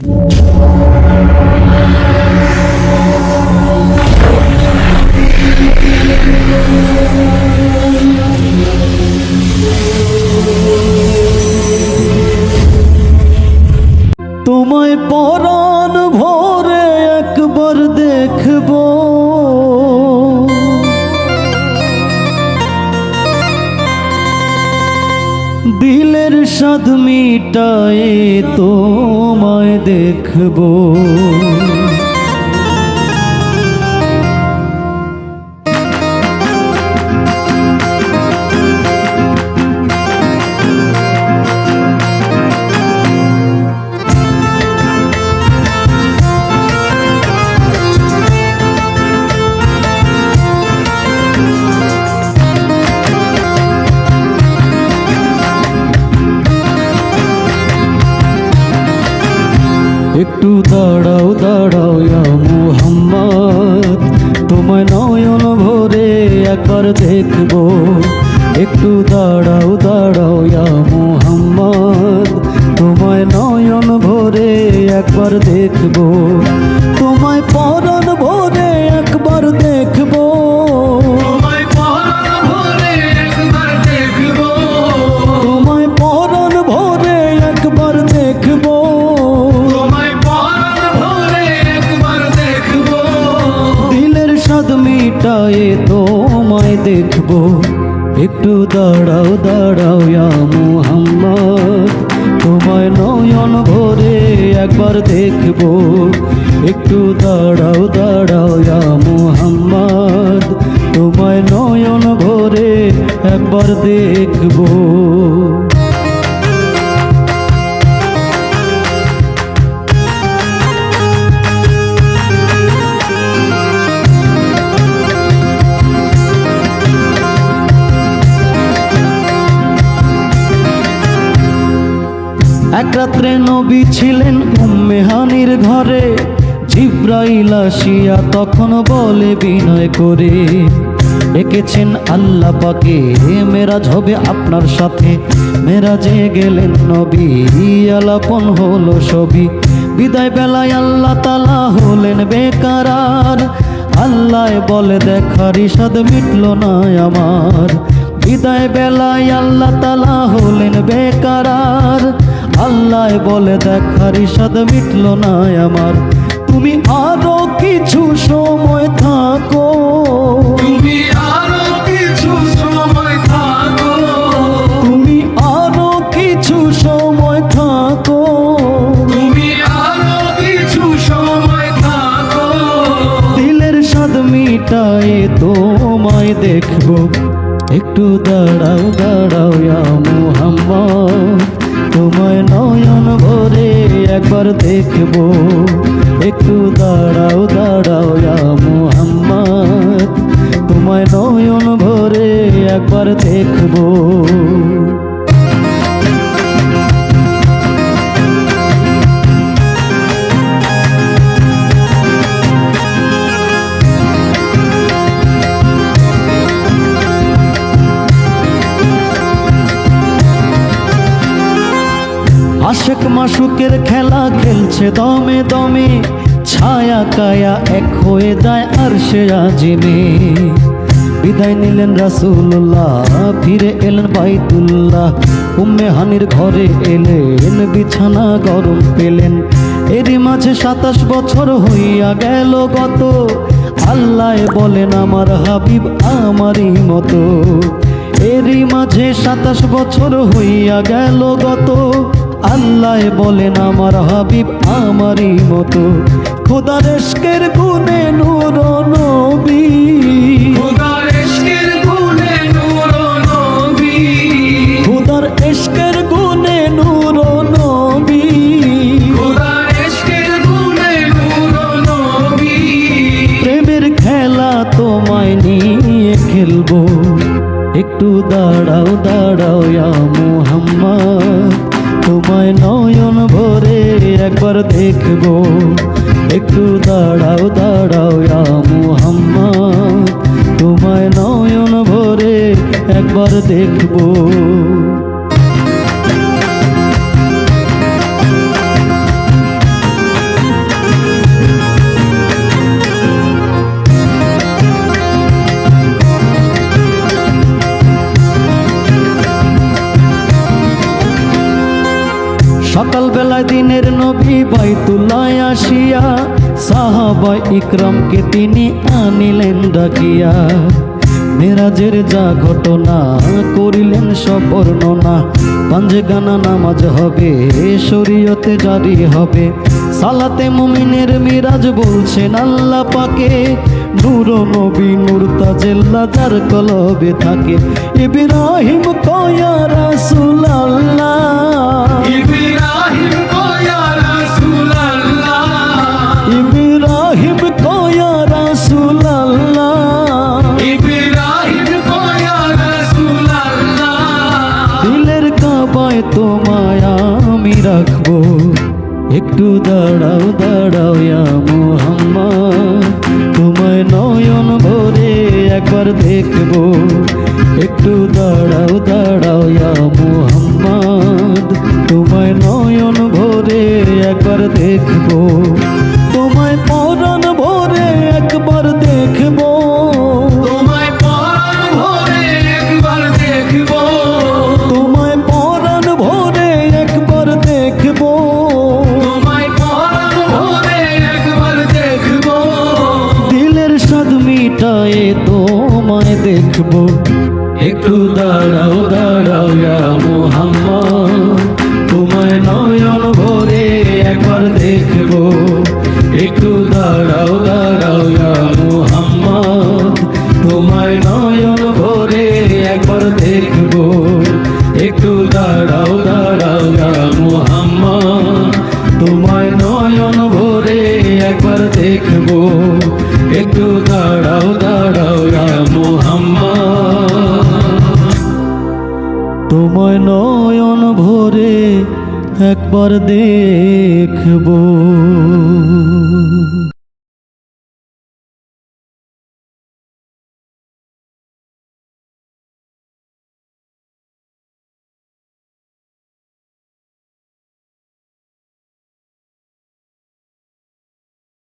তোমায় পরাণ ভরে একবার দেখব, দিলের স্বাদ মিটায়ে তোমায় দেখব। একটু দাঁড়াও দাঁড়াও ইয়া মুহাম্মদ, তোমায় নয়ন ভরে একবার দেখব। একটু দাঁড়াও দাঁড়াও ইয়া মুহাম্মদ, তোমায় নয়ন ভরে একবার দেখব। তোমায় পরাণ ভরে একবার দেখব, তোমায় পরাণ ভরে একবার দেখব, তোমায় পরাণ ভরে একবার দেখব, মিটায়ে তোমায় দেখব। একটু দাঁড়াও দাঁড়াও ইয়া মুহাম্মদ, তোমায় নয়ন ভরে একবার দেখব। একটু দাঁড়াও দাঁড়াও ইয়া মুহাম্মদ, তোমায় নয়ন ভরে একবার দেখব। এক রাত্রে নবী ছিলেন উম্মে হানির ঘরে, জিব্রাইল আসিয়া তখন বলে বিনয় করে, ডেকেছেন আল্লাহ পাকে মেরাজ হবে আপনার সাথে। মেরাজে গেলেন নবী, আলাপন হলো সবই। বিদায় বেলায় আল্লাহ তাআলা হলেন বেকারার, আল্লাহ বলে দেখার ইশাদ মিটল না আমার। বিদায় বেলায় আল্লাহ তাআলা হলেন বেকারার, আল্লাহ বলে দেখার ইশাদ মিটল না আমার। তুমি আরো কিছু সময় থাকো, তুমি আরো কিছু সময় থাকো, তুমি আরো কিছু সময় থাকো, তুমি আরো কিছু সময় থাকো, দিলের স্বাদ মিটায়ে তোমায় দেখব। একটু দাঁড়াও দাঁড়াও ইয়া মুহাম্মদ, তোমায় নয়ন ভরে একবার দেখব। একটু দাঁড়াও দাঁড়াও ইয়া মুহাম্মদ, তোমায় নয়ন ভরে একবার দেখব। আশেক মাশুকের খেলা খেলছে দমে দমে, ছায়া কায়া এক হয়ে যায় আরশে আজিমে। বিদায় নিলেন রাসূলুল্লাহ, ফিরে এলেন বাইতুল্লাহ। উম্মে হানির ঘরে এলেন, বিছানা গরম পেলেন। এরই মাঝে 27 বছর হইয়া গেল গত, আল্লাহ বলেন আমার হাবিব আমারই মতো। এরই মাঝে 27 বছর হইয়া গেল গত, আল্লাহ বলেন আমার হাবিব আমারই মতো। খোদার ইশকের গুণে নূর নবী, খোদার ইশকের গুণে নূর নবী, খোদার ইশকের গুণে নূর নবী, খোদার ইশকের গুণে নূর নবী। প্রেমের খেলা তোমায় নিয়ে খেলবো, একটু দাঁড়াও দাঁড়াও ইয়া মুহাম্মদ, তোমায় নয়ন ভরে একবার দেখব। একটু দাঁড়াও দাঁড়াও ইয়া মুহাম্মদ, তোমায় নয়ন ভরে একবার দেখব। মদিনের নবী বাইতুল্লাহ আসিয়া সাহাবা ইকরামকে তিনি আনিলেন ডাকিয়া। মেরাজের যা ঘটনা করিলেন সব বর্ণনা। পাঞ্জগানা নামাজ হবে, শরীয়তে জারি হবে। সালাতে মুমিনের মিরাজ বলছেন আল্লাহ পাকে। নূর নবী নূর তাজেল্লা যার কলবে থাকে। ইব্রাহিম কয়া রাসূলুল্লাহ, ইব্রাহিম কয়া রাসূলুল্লাহ, ইব্রাহিম কয়া রাসূলুল্লাহ, ইব্রাহিম কয়া রাসূলুল্লাহ। দিলের কাবায় তোমায় আমি রাখবো। একটু দাঁড়াও দাঁড়াও ইয়া মুহাম্মদ, তোমায় নয়ন ভরে একবার দেখবো। একটু দাঁড়াও দাঁড়াও ইয়া মুহাম্মদ, তোমায় নয়ন ভরে একবার দেখবো। তোমায় পরাণ ভরে একবার দেখবো। তোমায় পরাণ ভরে একবার দেখবো, তোমায় পরাণ ভরে একবার দেখবো। তোমায় পরাণ ভরে একবার দেখবো। দিলের স্বাদ মিটায়ে তোমায় দেখবো। একটু দাঁড়াও দাঁড়াও ইয়া মুহাম্মদ, তোমায় নয়ন ভরে একবার দেখবো। একটু দাঁড়াও দাঁড়াও ইয়া মুহাম্মদ, তোমায় নয়ন ভরে একবার দেখবো। একটু দাঁড়াও দাঁড়াও ইয়া মুহাম্মদ, তোমায় নয়ন ভরে একবার দেখবো। একটু দাঁড়াও দাঁড়াও ইয়া মুহাম্মদ, তোমায় নয়ন ভরে একবার দেখবো।